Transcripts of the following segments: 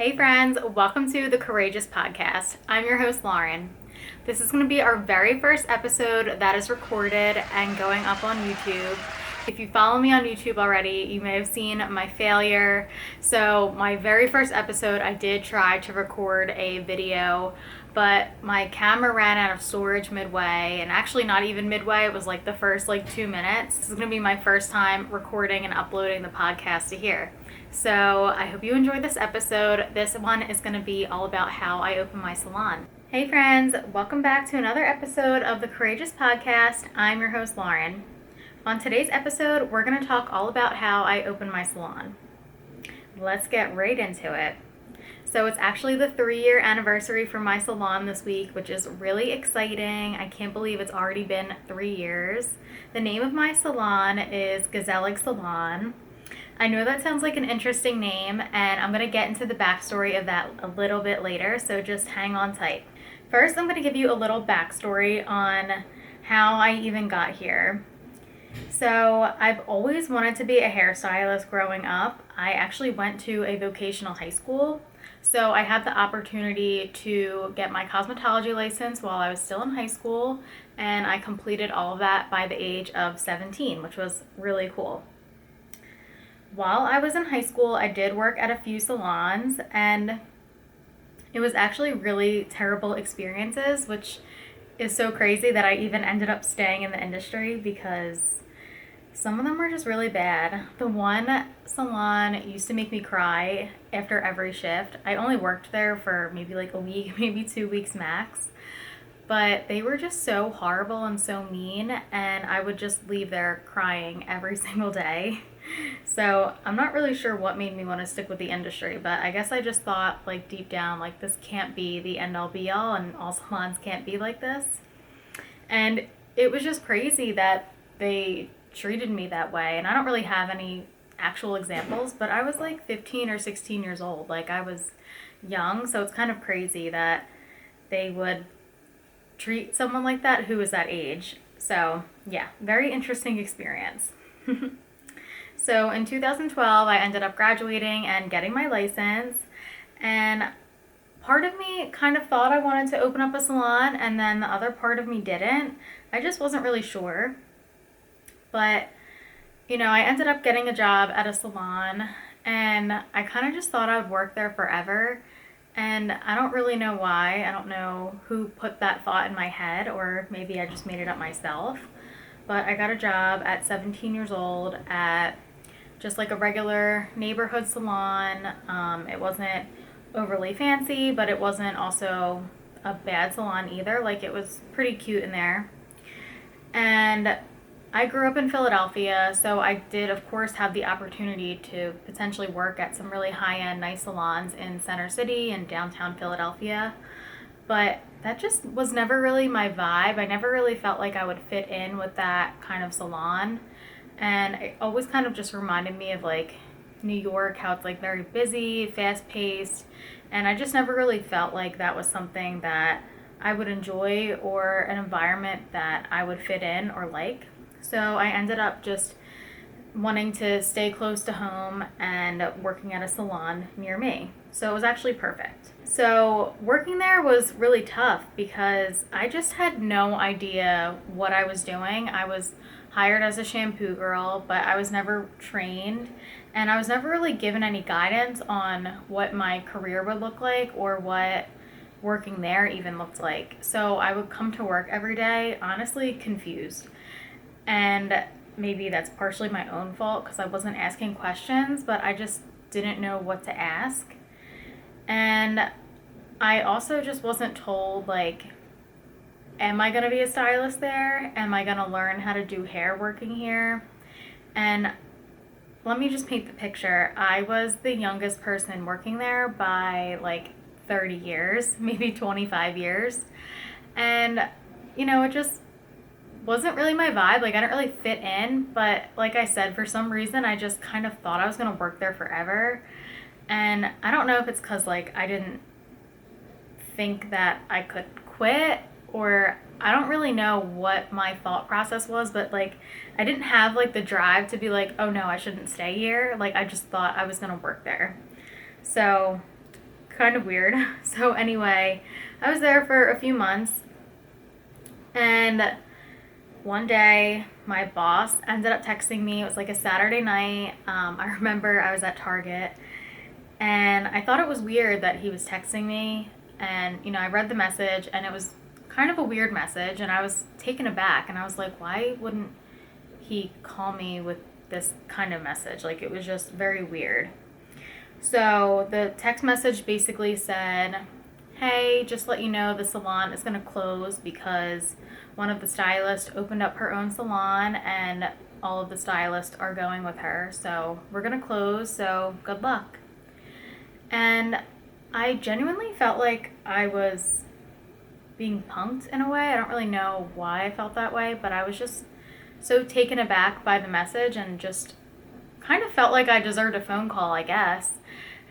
Hey friends, welcome to the Courageous Podcast. I'm your host, Lauren. This is going to be our very first episode that is recorded and going up on YouTube. If you follow me on YouTube already, you may have seen my failure. So my very first episode, I did try to record a video, but my camera ran out of storage midway, and actually not even midway, it was like the first 2 minutes. This is going to be my first time recording and uploading the podcast to here. So I hope you enjoyed this episode. This one is going to be all about how I open my salon. Hey friends, welcome back to another episode of the Courageous Podcast. I'm your host, Lauren. On today's episode, we're going to talk all about how I open my salon. Let's get right into it. So it's actually the 3-year anniversary for my salon this week, which is really exciting. I can't believe it's already been 3 years. The name of my salon is Gazelle Salon. I know that sounds like an interesting name, and I'm going to get into the backstory of that a little bit later, so just hang on tight. First, I'm going to give you a little backstory on how I even got here. So I've always wanted to be a hairstylist growing up. I actually went to a vocational high school, so I had the opportunity to get my cosmetology license while I was still in high school, and I completed all of that by the age of 17, which was really cool. While I was in high school, I did work at a few salons, and it was actually really terrible experiences, which is so crazy that I even ended up staying in the industry because some of them were just really bad. The one salon used to make me cry after every shift. I only worked there for maybe a week, maybe 2 weeks max. But they were just so horrible and so mean, and I would just leave there crying every single day. So I'm not really sure what made me want to stick with the industry, but I guess I just thought deep down, this can't be the end all be all, and all salons can't be like this. And it was just crazy that they treated me that way, and I don't really have any actual examples, but I was 15 or 16 years old. I was young, so it's kind of crazy that they would treat someone like that who was that age. So yeah, very interesting experience. So in 2012, I ended up graduating and getting my license, and part of me kind of thought I wanted to open up a salon, and then the other part of me didn't. I just wasn't really sure. But, I ended up getting a job at a salon, and I kind of just thought I would work there forever. And I don't really know why. I don't know who put that thought in my head, or maybe I just made it up myself. But I got a job at 17 years old at just a regular neighborhood salon. It wasn't overly fancy, but it wasn't also a bad salon either. It was pretty cute in there. And I grew up in Philadelphia, so I did, of course, have the opportunity to potentially work at some really high-end, nice salons in Center City and downtown Philadelphia. But that just was never really my vibe. I never really felt like I would fit in with that kind of salon. And it always kind of just reminded me of New York, how it's very busy, fast-paced. And I just never really felt like that was something that I would enjoy or an environment that I would fit in or like. So I ended up just wanting to stay close to home and working at a salon near me. So it was actually perfect. So working there was really tough because I just had no idea what I was doing. I was hired as a shampoo girl, but I was never trained, and I was never really given any guidance on what my career would look like or what working there even looked like. So I would come to work every day honestly confused. And maybe that's partially my own fault because I wasn't asking questions, but I just didn't know what to ask. And I also just wasn't told, am I going to be a stylist there? Am I going to learn how to do hair working here? And let me just paint the picture. I was the youngest person working there by 30 years, maybe 25 years. And, it just wasn't really my vibe. I didn't really fit in, but like I said, for some reason, I just kind of thought I was going to work there forever. And I don't know if it's because, I didn't think that I could quit, or I don't really know what my thought process was, but I didn't have the drive to be oh no, I shouldn't stay here. I just thought I was going to work there. So kind of weird. So anyway, I was there for a few months, and one day my boss ended up texting me. It was like a Saturday night. I remember I was at Target, and I thought it was weird that he was texting me. And, I read the message, and it was kind of a weird message, and I was taken aback, and I was like, why wouldn't he call me with this kind of message? Like, it was just very weird. So the text message basically said, hey, just let you know the salon is going to close because one of the stylists opened up her own salon and all of the stylists are going with her. So we're going to close, so good luck. And I genuinely felt like I was being punked in a way. I don't really know why I felt that way, but I was just so taken aback by the message and just kind of felt like I deserved a phone call, I guess.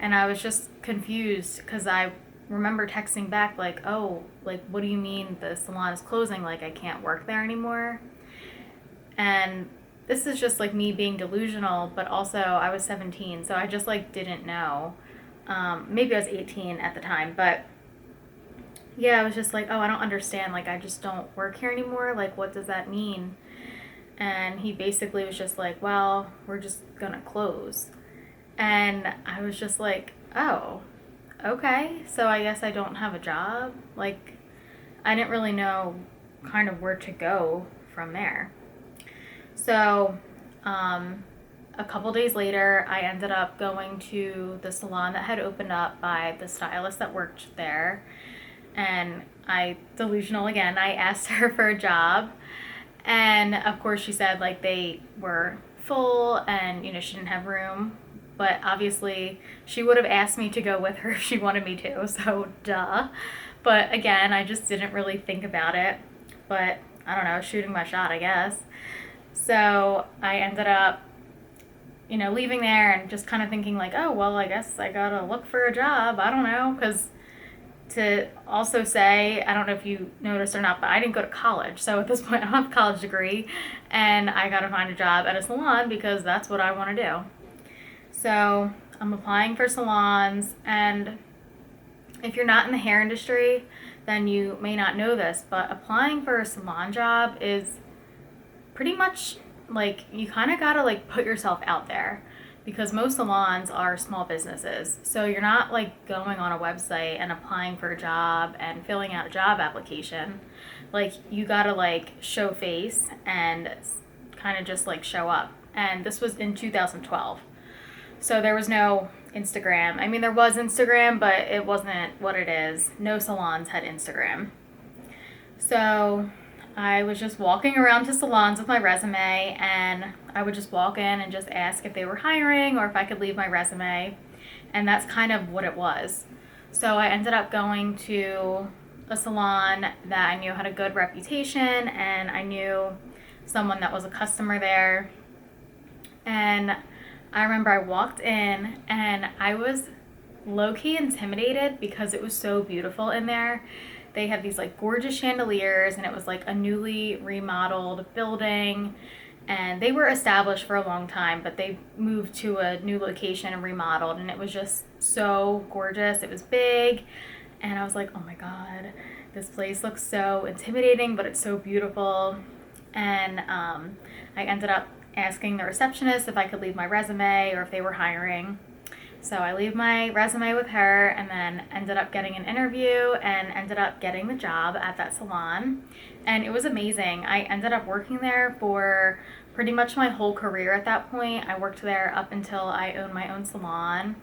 And I was just confused because I remember texting back like, oh, like, what do you mean the salon is closing? Like, I can't work there anymore. And this is just like me being delusional, but also I was 17, so I just like didn't know. Maybe I was 18 at the time, but yeah, I was just like, oh, I don't understand. Like, I just don't work here anymore. Like, what does that mean? And he basically was just like, well, we're just gonna close. And I was just like, oh, okay, so I guess I don't have a job. Like, I didn't really know kind of where to go from there. So a couple days later, I ended up going to the salon that had opened up by the stylist that worked there. And I, delusional again, I asked her for a job. And of course she said like they were full and, she didn't have room. But obviously she would have asked me to go with her if she wanted me to, so duh. But again, I just didn't really think about it. But I don't know, shooting my shot, I guess. So I ended up, leaving there and just kind of thinking like, oh, well, I guess I gotta look for a job. I don't know, because to also say, I don't know if you noticed or not, but I didn't go to college. So at this point, I don't have a college degree, and I gotta find a job at a salon because that's what I want to do. So I'm applying for salons, and if you're not in the hair industry, then you may not know this, but applying for a salon job is pretty much like you kind of gotta like put yourself out there, because most salons are small businesses. So you're not like going on a website and applying for a job and filling out a job application. Like, you gotta like show face and kind of just like show up. And this was in 2012. So there was no Instagram. I mean, there was Instagram, but it wasn't what it is. No salons had Instagram. So I was just walking around to salons with my resume, and I would just walk in and just ask if they were hiring or if I could leave my resume. And that's kind of what it was. So I ended up going to a salon that I knew had a good reputation, and I knew someone that was a customer there. And I remember I walked in and I was low-key intimidated because it was so beautiful in there. They had these like gorgeous chandeliers, and it was like a newly remodeled building, and they were established for a long time, but they moved to a new location and remodeled, and it was just so gorgeous. It was big, and I was like, oh my God, this place looks so intimidating, but it's so beautiful. And I ended up asking the receptionist if I could leave my resume or if they were hiring. So I leave my resume with her, and then ended up getting an interview and ended up getting the job at that salon. And it was amazing. I ended up working there for pretty much my whole career at that point. I worked there up until I owned my own salon.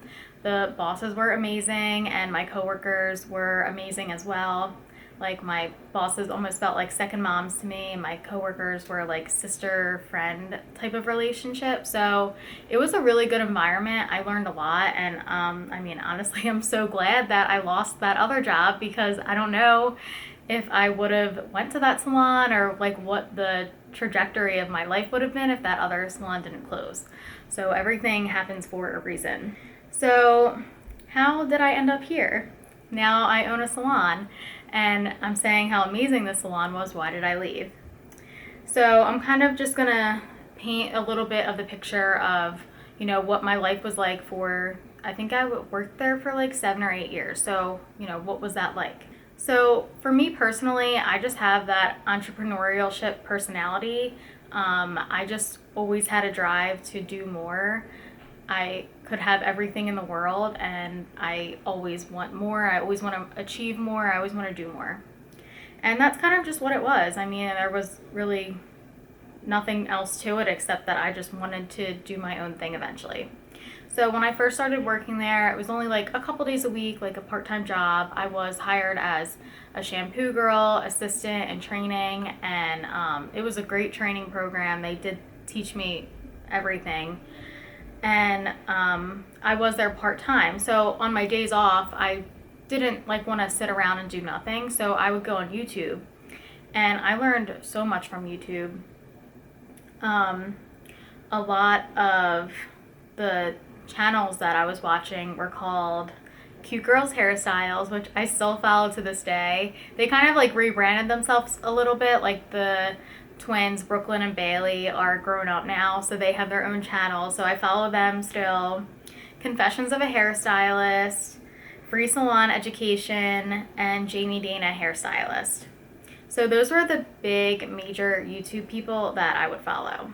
The bosses were amazing, and my coworkers were amazing as well. Like, my bosses almost felt like second moms to me. My coworkers were like sister-friend type of relationship. So it was a really good environment. I learned a lot. And I mean, honestly, I'm so glad that I lost that other job, because I don't know if I would have went to that salon or like what the trajectory of my life would have been if that other salon didn't close. So everything happens for a reason. So how did I end up here? Now I own a salon, and I'm saying how amazing this salon was. Why did I leave? So I'm kind of just gonna paint a little bit of the picture of, what my life was like for, I think I worked there for like 7 or 8 years. So, what was that like? So for me personally, I just have that entrepreneurship personality. I just always had a drive to do more. I could have everything in the world, and I always want more. I always want to achieve more. I always want to do more. And that's kind of just what it was. I mean, there was really nothing else to it except that I just wanted to do my own thing eventually. So when I first started working there, it was only like a couple days a week, like a part-time job. I was hired as a shampoo girl, assistant, and training, and it was a great training program. They did teach me everything, and I was there part-time. So on my days off, I didn't like want to sit around and do nothing, so I would go on YouTube, and I learned so much from YouTube. A lot of the channels that I was watching were called Cute Girls Hairstyles, which I still follow to this day. They kind of like rebranded themselves a little bit, like the twins Brooklyn and Bailey are grown up now, so they have their own channel, so I follow them still. Confessions of a Hairstylist, Free Salon Education, and Jamie Dana Hairstylist. So those were the big major YouTube people that I would follow.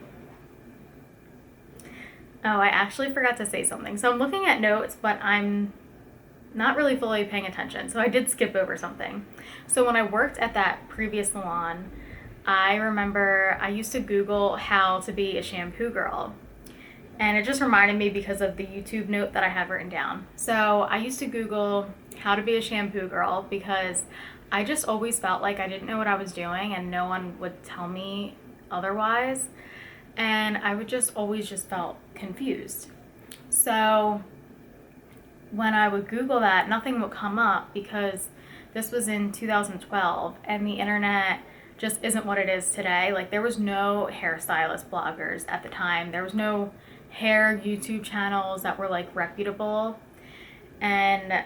Oh, I actually forgot to say something. So I'm looking at notes, but I'm not really fully paying attention. So I did skip over something. So when I worked at that previous salon, I remember I used to Google how to be a shampoo girl. And it just reminded me because of the YouTube note that I have written down. So I used to Google how to be a shampoo girl because I just always felt like I didn't know what I was doing and no one would tell me otherwise. And I would just always just felt confused. So when I would Google that, nothing would come up because this was in 2012 and the internet just isn't what it is today. Like there was no hairstylist bloggers at the time. There was no hair YouTube channels that were like reputable. And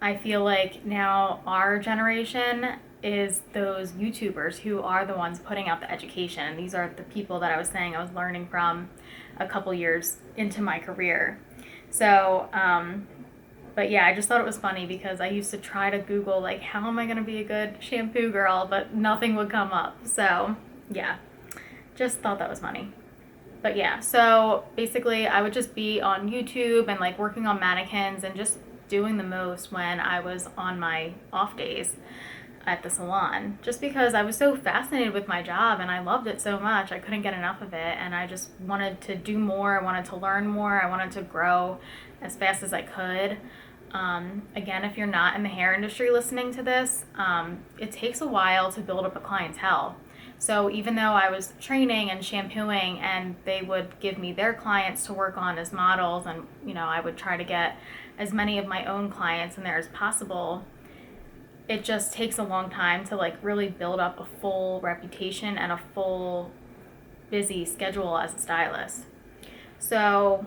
I feel like now our generation is those YouTubers who are the ones putting out the education. And these are the people that I was saying I was learning from a couple years into my career. So, but yeah, I just thought it was funny because I used to try to Google, like, how am I going to be a good shampoo girl? But nothing would come up. So, yeah, just thought that was funny. But yeah, so basically I would just be on YouTube and like working on mannequins and just doing the most when I was on my off days at the salon, just because I was so fascinated with my job and I loved it so much. I couldn't get enough of it, and I just wanted to do more. I wanted to learn more. I wanted to grow as fast as I could. Again, if you're not in the hair industry listening to this, it takes a while to build up a clientele. So even though I was training and shampooing and they would give me their clients to work on as models, and I would try to get as many of my own clients in there as possible, it just takes a long time to like really build up a full reputation and a full busy schedule as a stylist. So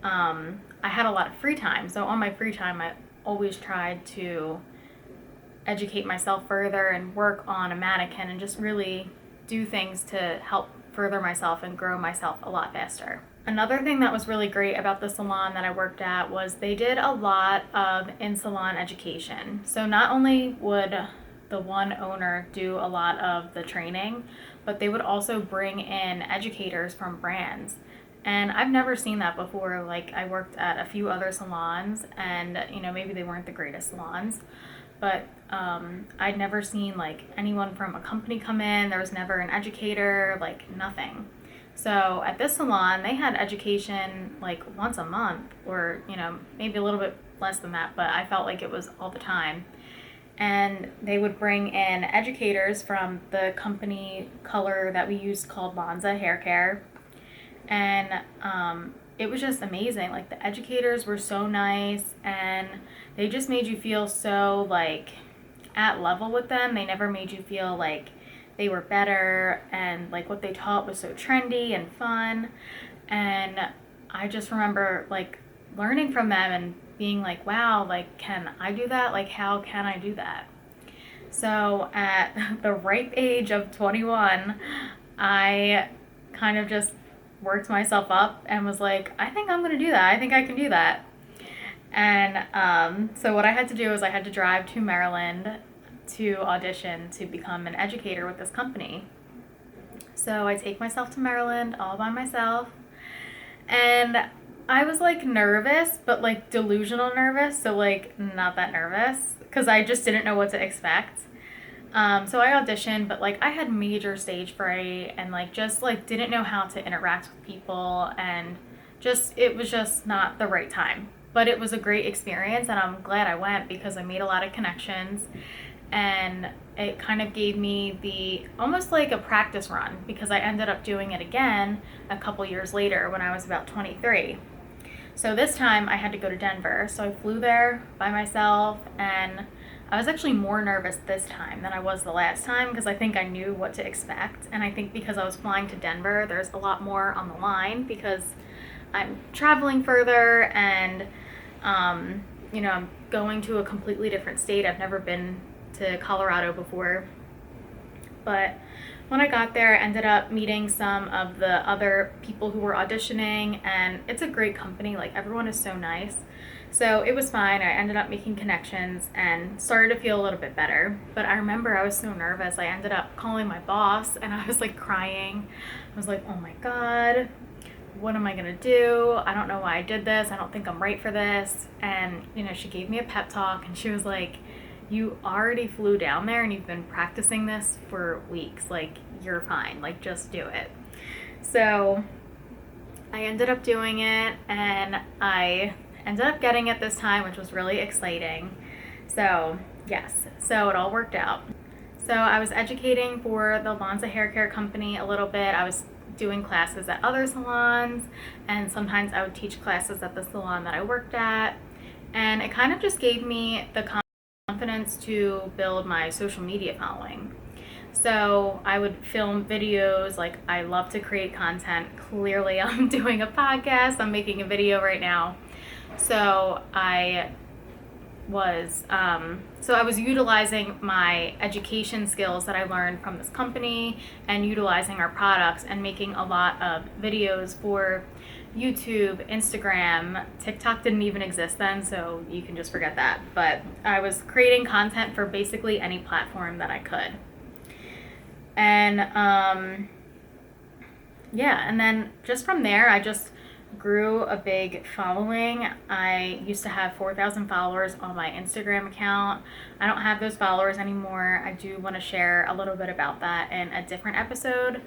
I had a lot of free time. So on my free time, I always tried to educate myself further and work on a mannequin and just really do things to help further myself and grow myself a lot faster. Another thing that was really great about the salon that I worked at was they did a lot of in-salon education. So not only would the one owner do a lot of the training, but they would also bring in educators from brands. And I've never seen that before. Like, I worked at a few other salons and, maybe they weren't the greatest salons, but I'd never seen like anyone from a company come in. There was never an educator, like nothing. So at this salon, they had education like once a month or, maybe a little bit less than that, but I felt like it was all the time. And they would bring in educators from the company color that we used called Lanza Hair Care. And it was just amazing. Like, the educators were so nice and they just made you feel so like at level with them. They never made you feel like they were better, and like what they taught was so trendy and fun. And I just remember like learning from them and being like, wow, like, can I do that? Like, how can I do that? So at the ripe age of 21, I kind of just worked myself up and was like, I think I'm going to do that. I think I can do that. And so what I had to do is I had to drive to Maryland to audition to become an educator with this company. So I take myself to Maryland all by myself. And I was like nervous, but like delusional nervous. So like not that nervous because I just didn't know what to expect. So I auditioned, but like I had major stage fright and like just like didn't know how to interact with people, and just it was just not the right time. But it was a great experience and I'm glad I went because I made a lot of connections, and it kind of gave me the almost like a practice run because I ended up doing it again a couple years later when I was about 23. So this time I had to go to Denver. So I flew there by myself, and I was actually more nervous this time than I was the last time because I think I knew what to expect. And I think because I was flying to Denver, there's a lot more on the line because I'm traveling further, and I'm going to a completely different state. I've never been to Colorado before. But when I got there, I ended up meeting some of the other people who were auditioning, and it's a great company. Like, everyone is so nice. So it was fine. I ended up making connections and started to feel a little bit better. But I remember I was so nervous. I ended up calling my boss and I was like crying. I was like, oh my God, what am I going to do? I don't know why I did this. I don't think I'm right for this. And, she gave me a pep talk and she was like, you already flew down there and you've been practicing this for weeks. Like, you're fine. Like, just do it. So I ended up doing it, and I ended up getting it this time, which was really exciting. So yes, so it all worked out. So I was educating for the Lanza hair care company a little bit. I was doing classes at other salons, and sometimes I would teach classes at the salon that I worked at. And it kind of just gave me the confidence to build my social media following. So I would film videos. Like, I love to create content. Clearly I'm doing a podcast, I'm making a video right now. So I was utilizing my education skills that I learned from this company and utilizing our products and making a lot of videos for YouTube, Instagram. TikTok didn't even exist then, so you can just forget that. But I was creating content for basically any platform that I could. And and then just from there, I just grew a big following. I used to have 4,000 followers on my Instagram account. I don't have those followers anymore. I do want to share a little bit about that in a different episode.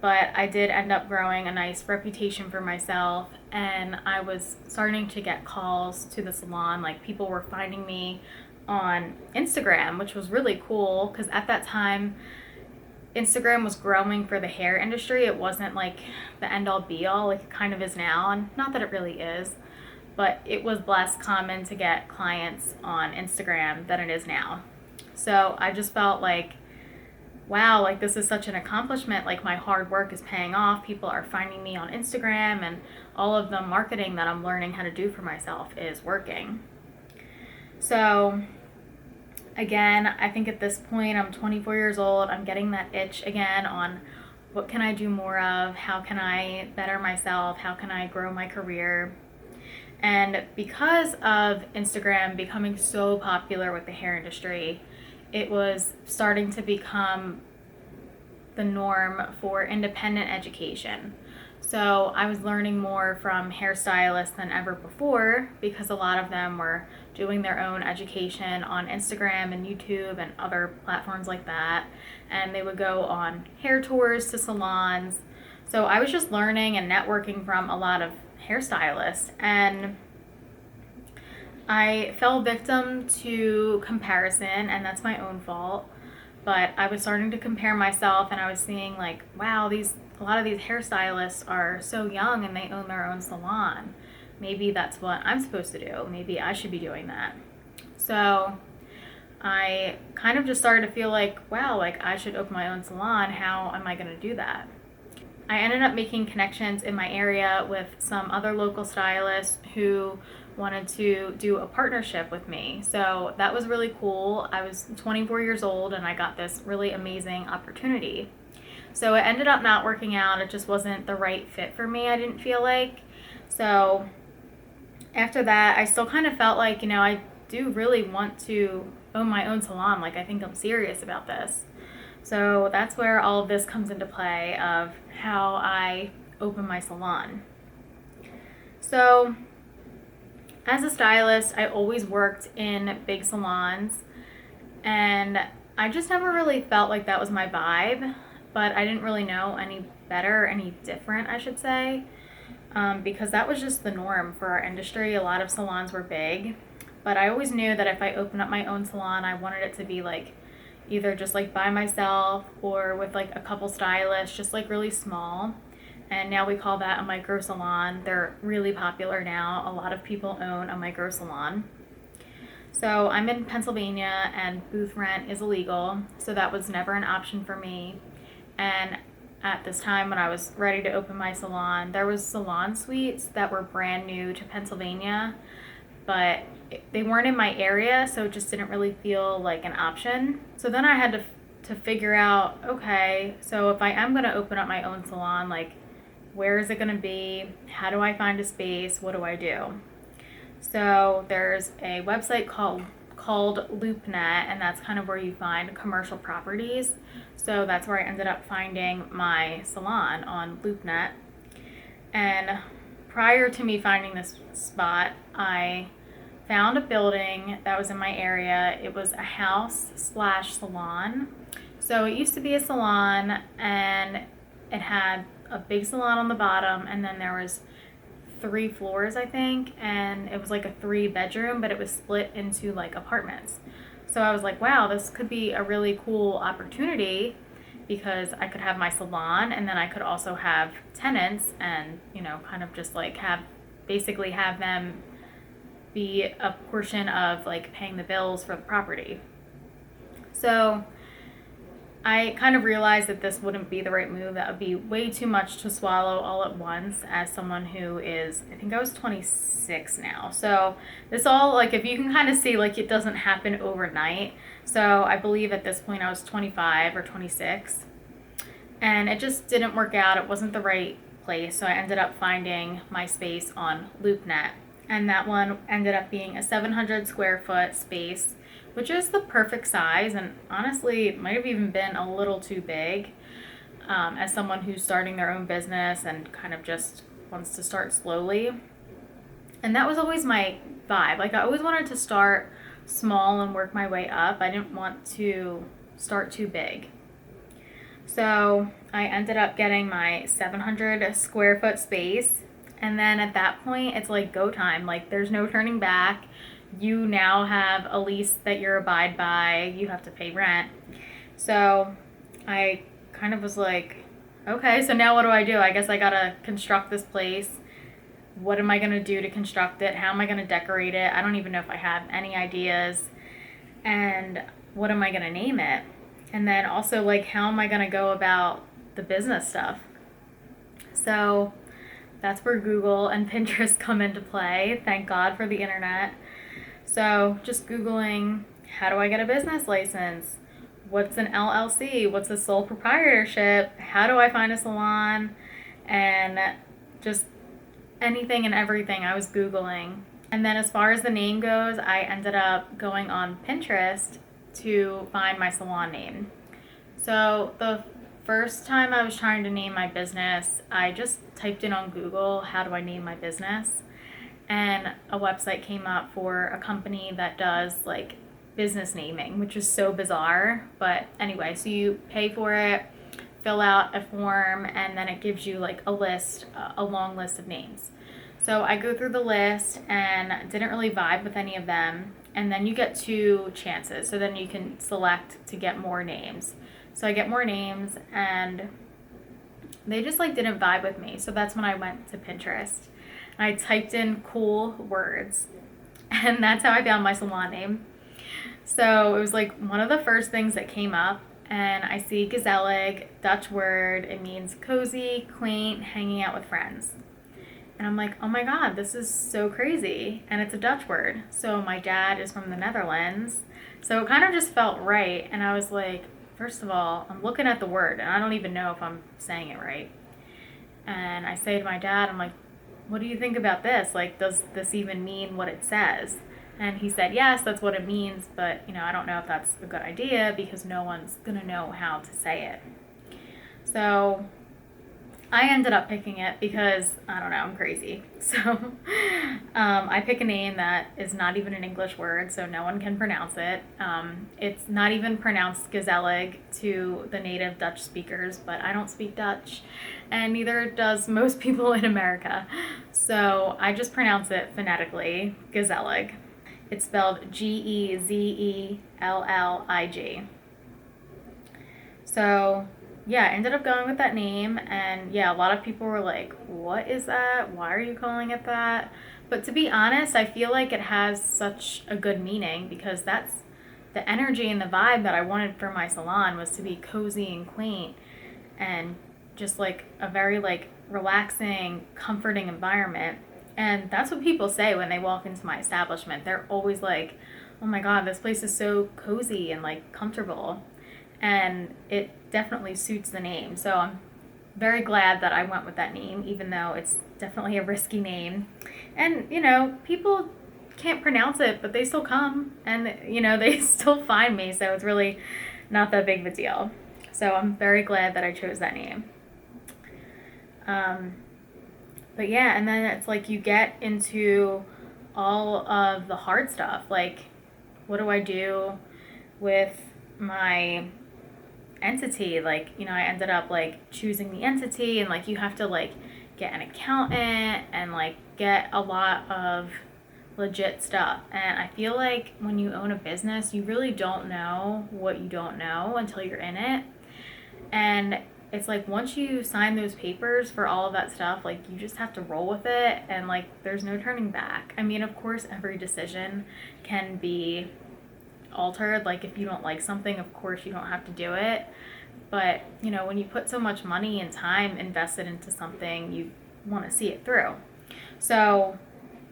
But I did end up growing a nice reputation for myself, and I was starting to get calls to the salon. Like, people were finding me on Instagram, which was really cool because at that time, Instagram was growing for the hair industry. It wasn't like the end all be all like it kind of is now, and not that it really is, but it was less common to get clients on Instagram than it is now. So I just felt like, wow, like this is such an accomplishment. Like, my hard work is paying off. People are finding me on Instagram, and all of the marketing that I'm learning how to do for myself is working. So again, I think at this point, I'm 24 years old. I'm getting that itch again on what can I do more of? How can I better myself? How can I grow my career? And because of Instagram becoming so popular with the hair industry, it was starting to become the norm for independent education. So I was learning more from hairstylists than ever before because a lot of them were doing their own education on Instagram and YouTube and other platforms like that. And they would go on hair tours to salons. So I was just learning and networking from a lot of hairstylists. And I fell victim to comparison, and that's my own fault. But I was starting to compare myself, and I was seeing like, wow, a lot of these hairstylists are so young and they own their own salon. Maybe that's what I'm supposed to do. Maybe I should be doing that. So I kind of just started to feel like, wow, like I should open my own salon. How am I going to do that? I ended up making connections in my area with some other local stylists who wanted to do a partnership with me. So that was really cool. I was 24 years old and I got this really amazing opportunity. So it ended up not working out. It just wasn't the right fit for me, I didn't feel like. So after that, I still kind of felt like, I do really want to own my own salon. Like, I think I'm serious about this. So that's where all of this comes into play of how I open my salon. So as a stylist, I always worked in big salons, and I just never really felt like that was my vibe, but I didn't really know any better, any different, I should say, because that was just the norm for our industry. A lot of salons were big, but I always knew that if I opened up my own salon, I wanted it to be like either just like by myself or with like a couple stylists, just like really small. And now we call that a micro salon. They're really popular now. A lot of people own a micro salon. So I'm in Pennsylvania and booth rent is illegal, so that was never an option for me. And at this time when I was ready to open my salon, there was salon suites that were brand new to Pennsylvania, but they weren't in my area, so it just didn't really feel like an option. So then I had to figure out, okay, so if I am going to open up my own salon, like, where is it going to be? How do I find a space? What do I do? So there's a website called LoopNet, and that's kind of where you find commercial properties. So that's where I ended up finding my salon, on LoopNet. And prior to me finding this spot, I found a building that was in my area. It was a house/salon. So it used to be a salon, and it had a big salon on the bottom, and then there was 3 floors, I think, and it was like a 3-bedroom, but it was split into like apartments. So I was like, wow, this could be a really cool opportunity, because I could have my salon and then I could also have tenants and, kind of just like basically have them be a portion of like paying the bills for the property. So I kind of realized that this wouldn't be the right move. That would be way too much to swallow all at once as someone who is, I think I was 26 now. So this all, like, if you can kind of see, like, it doesn't happen overnight. So I believe at this point I was 25 or 26. And it just didn't work out. It wasn't the right place. So I ended up finding my space on LoopNet. And that one ended up being a 700 square foot space, which is the perfect size, and honestly it might have even been a little too big, as someone who's starting their own business and kind of just wants to start slowly. And that was always my vibe. Like, I always wanted to start small and work my way up. I didn't want to start too big. So I ended up getting my 700 square foot space, and then at that point it's like go time. Like, there's no turning back. You now have a lease that you're abide by. You have to pay rent. So I kind of was like, okay, so now what do I do? I guess I gotta construct this place. What am I gonna do to construct it? How am I gonna decorate it? I don't even know if I have any ideas. And what am I gonna name it? And then also, like, how am I gonna go about the business stuff? So that's where Google and Pinterest come into play. Thank God for the internet. So just Googling, how do I get a business license? What's an LLC? What's a sole proprietorship? How do I find a salon? And just anything and everything I was Googling. And then as far as the name goes, I ended up going on Pinterest to find my salon name. So the first time I was trying to name my business, I just typed in on Google, how do I name my business? And a website came up for a company that does like business naming, which is so bizarre. But anyway, so you pay for it, fill out a form, and then it gives you like a list, a long list of names. So I go through the list and didn't really vibe with any of them. And then you get 2 chances. So then you can select to get more names. So I get more names, and they just like didn't vibe with me. So that's when I went to Pinterest. I typed in cool words, and that's how I found my salon name. So it was like one of the first things that came up, and I see gezellig, Dutch word. It means cozy, quaint, hanging out with friends. And I'm like, oh my God, this is so crazy. And it's a Dutch word. So my dad is from the Netherlands. So it kind of just felt right. And I was like, first of all, I'm looking at the word and I don't even know if I'm saying it right. And I say to my dad, I'm like, what do you think about this? Like, does this even mean what it says? And he said, yes, that's what it means, but, I don't know if that's a good idea because no one's going to know how to say it. So I ended up picking it because, I don't know, I'm crazy. So I pick a name that is not even an English word, so no one can pronounce it. It's not even pronounced gezellig to the native Dutch speakers, but I don't speak Dutch, and neither does most people in America. So I just pronounce it phonetically, gezellig. It's spelled Gezellig. So yeah, I ended up going with that name, and yeah, a lot of people were like, what is that? Why are you calling it that? But to be honest, I feel like it has such a good meaning because that's the energy and the vibe that I wanted for my salon, was to be cozy and quaint and just like a very like relaxing, comforting environment. And that's what people say when they walk into my establishment. They're always like, oh my God, this place is so cozy and like comfortable. And it definitely suits the name. So I'm very glad that I went with that name, even though it's definitely a risky name. And, people can't pronounce it, but they still come and, they still find me. So it's really not that big of a deal. So I'm very glad that I chose that name. But yeah, and then it's like you get into all of the hard stuff. Like, what do I do with my entity? Like, I ended up like choosing the entity, and like you have to like get an accountant and like get a lot of legit stuff. And I feel like when you own a business, you really don't know what you don't know until you're in it. And it's like once you sign those papers for all of that stuff, like you just have to roll with it, and like there's no turning back. I mean, of course, every decision can be altered. Like if you don't like something, of course you don't have to do it. But, when you put so much money and time invested into something, you want to see it through. So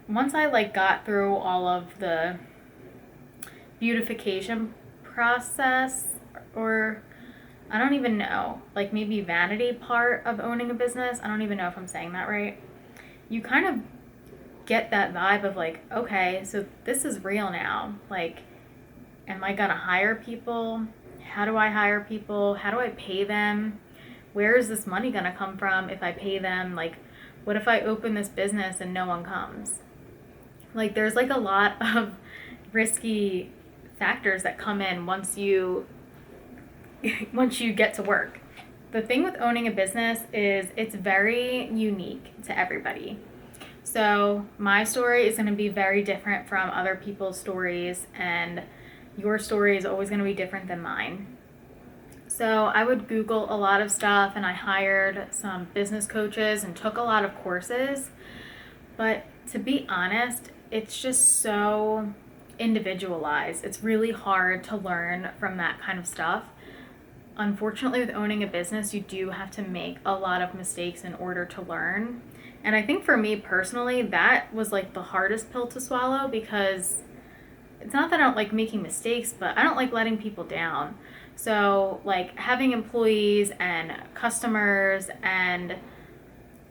once I like got through all of the beautification process, or I don't even know, like maybe vanity part of owning a business, I don't even know if I'm saying that right. You kind of get that vibe of like, okay, so this is real now. Like, am I gonna hire people? How do I hire people? How do I pay them? Where is this money gonna come from if I pay them? Like, what if I open this business and no one comes? Like, there's like a lot of risky factors that come in once you get to work. The thing with owning a business is it's very unique to everybody. So my story is going to be very different from other people's stories, and your story is always going to be different than mine. So I would Google a lot of stuff, and I hired some business coaches and took a lot of courses. But to be honest, it's just so individualized. It's really hard to learn from that kind of stuff. Unfortunately, with owning a business, you do have to make a lot of mistakes in order to learn. And I think for me personally, that was like the hardest pill to swallow, because it's not that I don't like making mistakes, but I don't like letting people down. So like having employees and customers and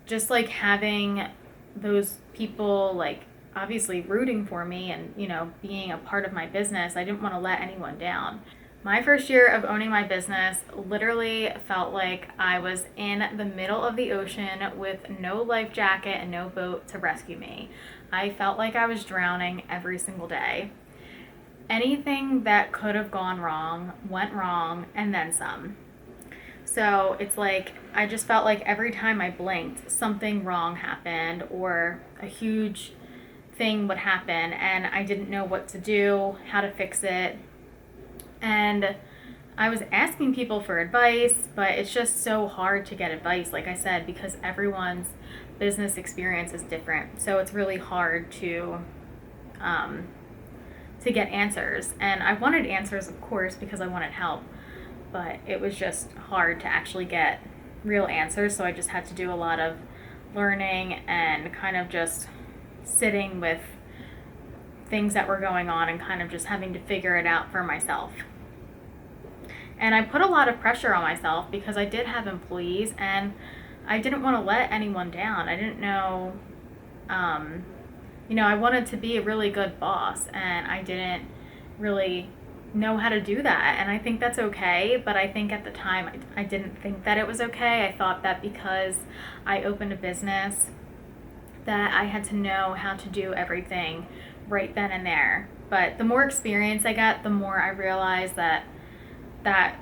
just like having those people like obviously rooting for me and, being a part of my business, I didn't want to let anyone down. My first year of owning my business literally felt like I was in the middle of the ocean with no life jacket and no boat to rescue me. I felt like I was drowning every single day. Anything that could have gone wrong went wrong, and then some. So it's like I just felt like every time I blinked, something wrong happened or a huge thing would happen, and I didn't know what to do, how to fix it. And I was asking people for advice, but it's just so hard to get advice, like I said, because everyone's business experience is different. So it's really hard to get answers. And I wanted answers, of course, because I wanted help, but it was just hard to actually get real answers. So I just had to do a lot of learning and kind of just sitting with things that were going on and kind of just having to figure it out for myself. And I put a lot of pressure on myself because I did have employees and I didn't want to let anyone down. I didn't know, I wanted to be a really good boss and I didn't really know how to do that. And I think that's okay. But I think at the time I didn't think that it was okay. I thought that because I opened a business that I had to know how to do everything right then and there. But the more experience I got, the more I realized that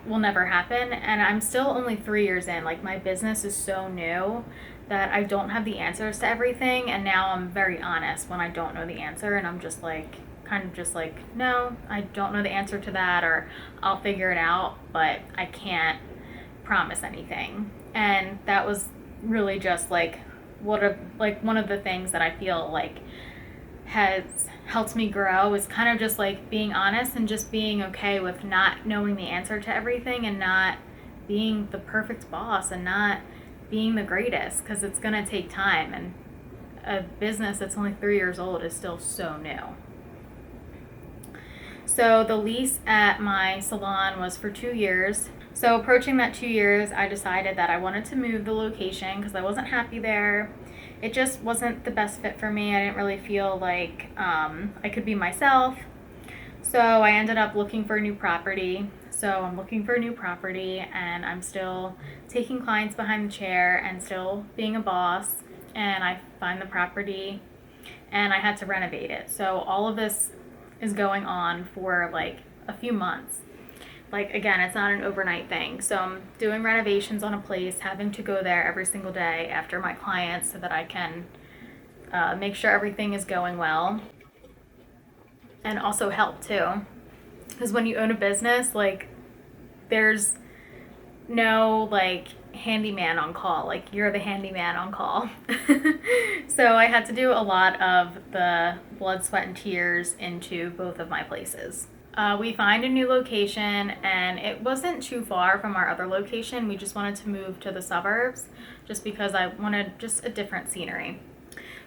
will never happen. And I'm still only 3 years in. Like, my business is so new that I don't have the answers to everything. And now I'm very honest when I don't know the answer. And I'm just like, no, I don't know the answer to that, or I'll figure it out, but I can't promise anything. And that was really just like one of the things that I feel like has helped me grow is kind of just like being honest and just being okay with not knowing the answer to everything and not being the perfect boss and not being the greatest, because it's going to take time, and a business that's only 3 years old is still so new. So the lease at my salon was for 2 years. So approaching that 2 years, I decided that I wanted to move the location because I wasn't happy there. It just wasn't the best fit for me. I didn't really feel like I could be myself. So I ended up looking for a new property. So I'm looking for a new property and I'm still taking clients behind the chair and still being a boss. And I find the property and I had to renovate it. So all of this is going on for like a few months. Like, again, it's not an overnight thing. So I'm doing renovations on a place, having to go there every single day after my clients so that I can make sure everything is going well. And also help too. Because when you own a business, like, there's no like handyman on call. Like, you're the handyman on call. So I had to do a lot of the blood, sweat, and tears into both of my places. We find a new location and it wasn't too far from our other location. We just wanted to move to the suburbs just because I wanted just a different scenery.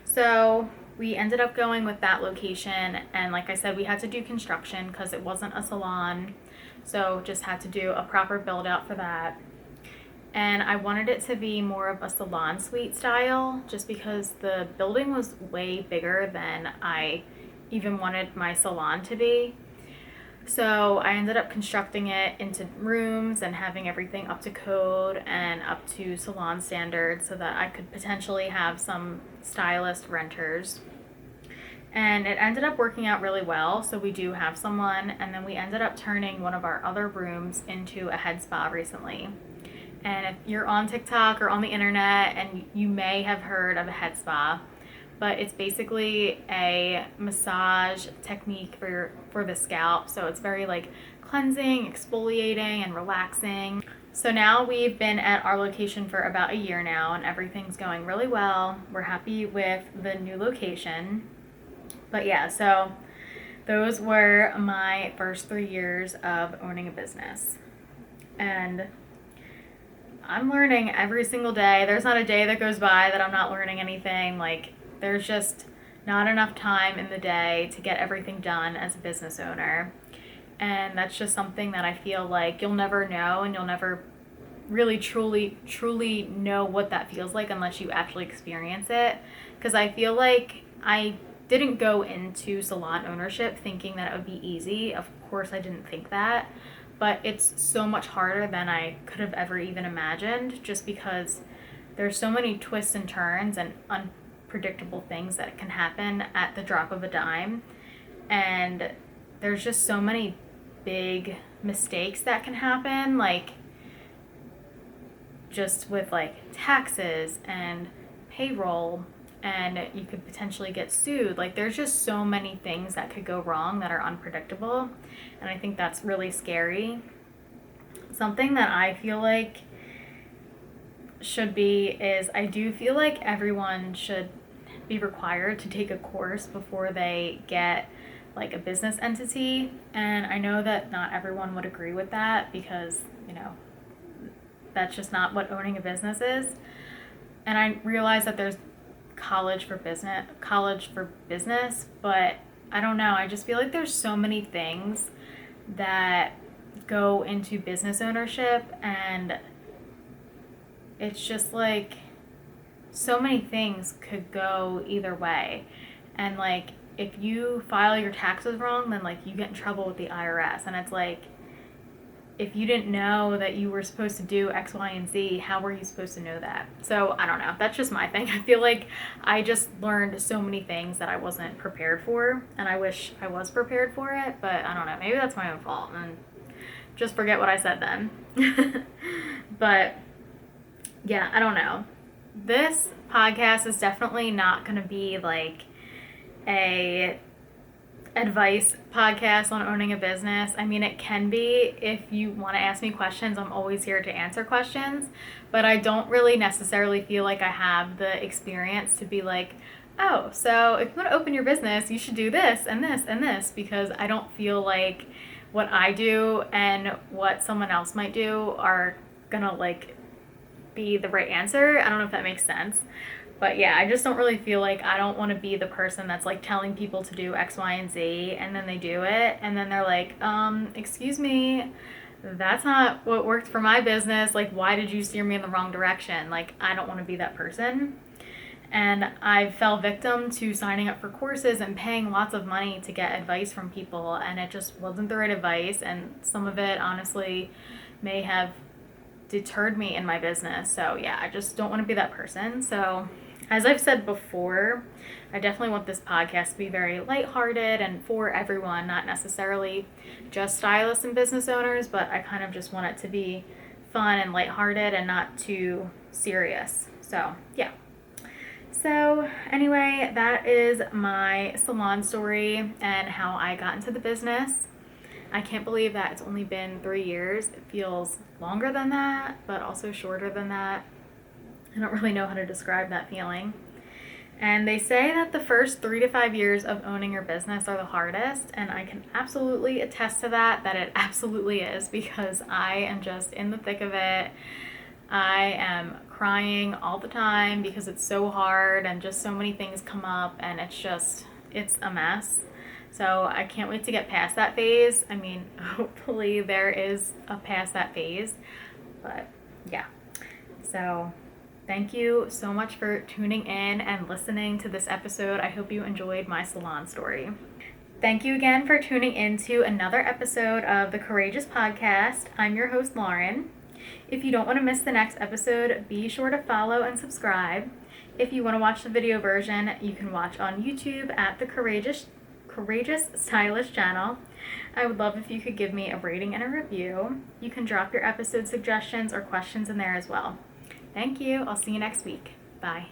So we ended up going with that location, and like I said, we had to do construction because it wasn't a salon. So just had to do a proper build out for that. And I wanted it to be more of a salon suite style just because the building was way bigger than I even wanted my salon to be. So I ended up constructing it into rooms and having everything up to code and up to salon standards so that I could potentially have some stylist renters. And it ended up working out really well. So we do have someone, and then we ended up turning one of our other rooms into a head spa recently. And if you're on TikTok or on the internet, and you may have heard of a head spa, but it's basically a massage technique for the scalp. So it's very like cleansing, exfoliating, and relaxing. So now we've been at our location for about a year now and everything's going really well. We're happy with the new location. But yeah, so those were my first 3 years of owning a business. And I'm learning every single day. There's not a day that goes by that I'm not learning anything. Like, there's just not enough time in the day to get everything done as a business owner. And that's just something that I feel like you'll never know, and you'll never really truly know what that feels like unless you actually experience it. Because I feel like I didn't go into salon ownership thinking that it would be easy. Of course I didn't think that, but it's so much harder than I could have ever even imagined, just because there's so many twists and turns and unpredictable things that can happen at the drop of a dime. And there's just so many big mistakes that can happen, like just with like taxes and payroll, and you could potentially get sued. Like, there's just so many things that could go wrong that are unpredictable, and I think that's really scary. Something that I feel like should be is, I do feel like everyone should be required to take a course before they get like a business entity. And I know that not everyone would agree with that because, that's just not what owning a business is. And I realize that there's college for business, but I don't know. I just feel like there's so many things that go into business ownership, and it's just like so many things could go either way. And like if you file your taxes wrong, then like you get in trouble with the IRS, and it's like if you didn't know that you were supposed to do X, Y, and Z, how were you supposed to know that? So I don't know. That's just my thing. I feel like I just learned so many things that I wasn't prepared for, and I wish I was prepared for it, but I don't know. Maybe that's my own fault, and just forget what I said then. But yeah, I don't know. This podcast is definitely not going to be like a advice podcast on owning a business. I mean, it can be. If you want to ask me questions, I'm always here to answer questions, but I don't really necessarily feel like I have the experience to be like, oh, so if you want to open your business, you should do this and this and this, because I don't feel like what I do and what someone else might do are gonna like be the right answer. I don't know if that makes sense. But yeah, I just don't really feel like I don't want to be the person that's like telling people to do X, Y, and Z, and then they do it, and then they're like, excuse me, that's not what worked for my business. Like, why did you steer me in the wrong direction? Like, I don't want to be that person. And I fell victim to signing up for courses and paying lots of money to get advice from people, and it just wasn't the right advice, and some of it honestly may have deterred me in my business. So yeah, I just don't want to be that person. So as I've said before, I definitely want this podcast to be very lighthearted and for everyone, not necessarily just stylists and business owners, but I kind of just want it to be fun and lighthearted and not too serious. So yeah. So anyway, that is my salon story and how I got into the business. I can't believe that it's only been 3 years. It feels longer than that, but also shorter than that. I don't really know how to describe that feeling. And they say that the first 3 to 5 years of owning your business are the hardest, and I can absolutely attest to that it absolutely is, because I am just in the thick of it. I am crying all the time because it's so hard and just so many things come up, and it's a mess. So I can't wait to get past that phase. I mean, hopefully there is a past that phase, but yeah. So thank you so much for tuning in and listening to this episode. I hope you enjoyed my salon story. Thank you again for tuning in to another episode of the Courageous Podcast. I'm your host, Lauren. If you don't want to miss the next episode, be sure to follow and subscribe. If you want to watch the video version, you can watch on YouTube at the Courageous Stylist channel. I would love if you could give me a rating and a review. You can drop your episode suggestions or questions in there as well. Thank you. I'll see you next week. Bye.